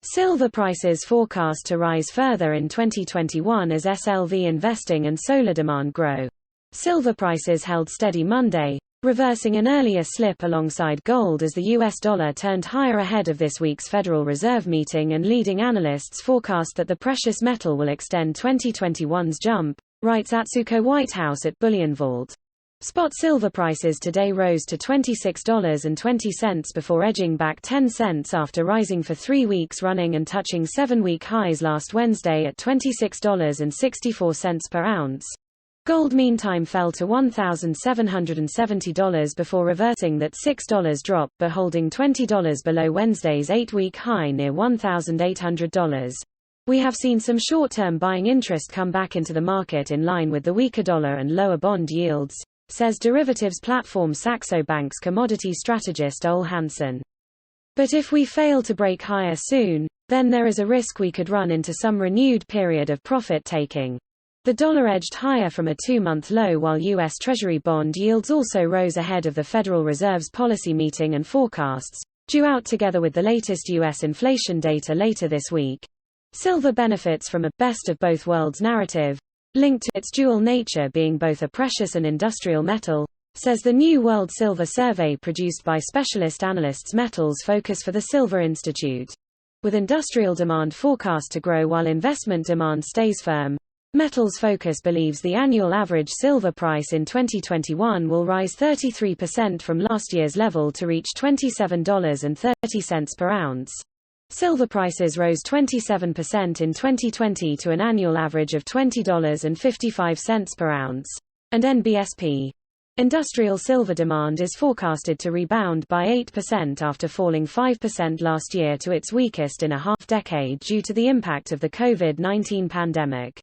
Silver prices forecast to rise further in 2021 as SLV investing and solar demand grow. Silver prices held steady Monday, reversing an earlier slip alongside gold as the US dollar turned higher ahead of this week's Federal Reserve meeting, and leading analysts forecast that the precious metal will extend 2021's jump, writes Atsuko Whitehouse at BullionVault. Spot silver prices today rose to $26.20 before edging back 10 cents after rising for 3 weeks running and touching 7-week highs last Wednesday at $26.64 per ounce. Gold meantime fell to $1,770 before reversing that $6 drop but holding $20 below Wednesday's 8-week high near $1,800. We have seen some short-term buying interest come back into the market in line with the weaker dollar and lower bond yields, says derivatives platform Saxo Bank's commodity strategist Ole Hansen. But if we fail to break higher soon, then there is a risk we could run into some renewed period of profit-taking. The dollar edged higher from a 2-month low while U.S. Treasury bond yields also rose ahead of the Federal Reserve's policy meeting and forecasts, due out together with the latest U.S. inflation data later this week. Silver benefits from a best of both worlds narrative, linked to its dual nature being both a precious and industrial metal, says the New World Silver Survey produced by specialist analysts Metals Focus for the Silver Institute. With industrial demand forecast to grow while investment demand stays firm, Metals Focus believes the annual average silver price in 2021 will rise 33% from last year's level to reach $27.30 per ounce. Silver prices rose 27% in 2020 to an annual average of $20.55 per ounce. And NBSP. Industrial silver demand is forecasted to rebound by 8% after falling 5% last year to its weakest in a half-decade due to the impact of the COVID-19 pandemic.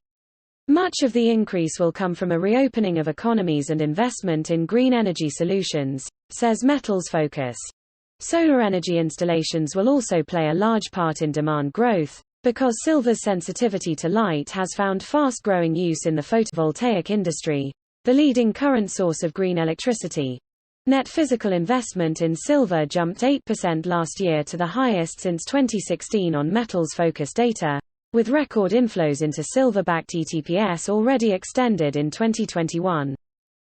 Much of the increase will come from a reopening of economies and investment in green energy solutions, says Metals Focus. Solar energy installations will also play a large part in demand growth, because silver's sensitivity to light has found fast-growing use in the photovoltaic industry, the leading current source of green electricity. Net physical investment in silver jumped 8% last year to the highest since 2016 on Metals Focus data, with record inflows into silver-backed ETPs already extended in 2021.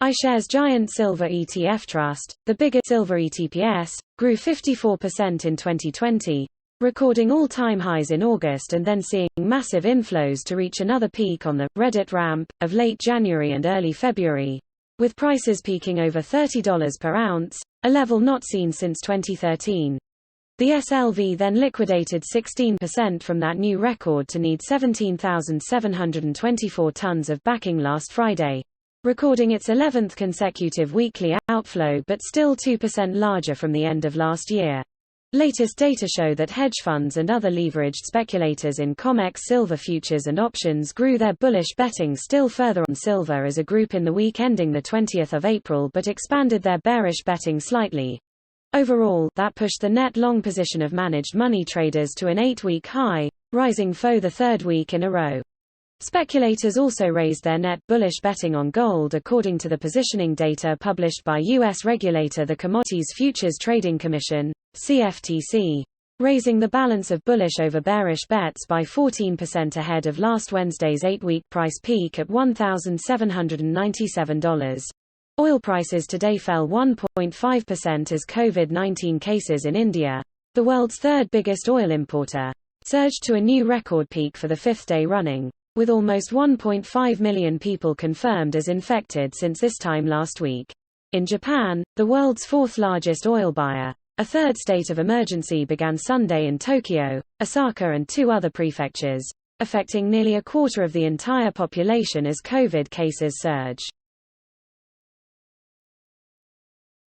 iShares Giant Silver ETF Trust, the biggest silver ETPs, grew 54% in 2020, recording all-time highs in August and then seeing massive inflows to reach another peak on the Reddit ramp of late January and early February, with prices peaking over $30 per ounce, a level not seen since 2013. The SLV then liquidated 16% from that new record to need 17,724 tons of backing last Friday, recording its 11th consecutive weekly outflow but still 2% larger from the end of last year. Latest data show that hedge funds and other leveraged speculators in COMEX silver futures and options grew their bullish betting still further on silver as a group in the week ending the 20th of April but expanded their bearish betting slightly. Overall, that pushed the net long position of managed money traders to an 8-week high, rising for the 3rd week in a row. Speculators also raised their net bullish betting on gold according to the positioning data published by U.S. regulator the Commodities Futures Trading Commission, CFTC, raising the balance of bullish over bearish bets by 14% ahead of last Wednesday's 8-week price peak at $1,797. Oil prices today fell 1.5% as COVID-19 cases in India, the world's 3rd biggest oil importer, surged to a new record peak for the 5th day running, with almost 1.5 million people confirmed as infected since this time last week. In Japan, the world's 4th largest oil buyer, a 3rd state of emergency began Sunday in Tokyo, Osaka and 2 other prefectures, affecting nearly a quarter of the entire population as COVID cases surge.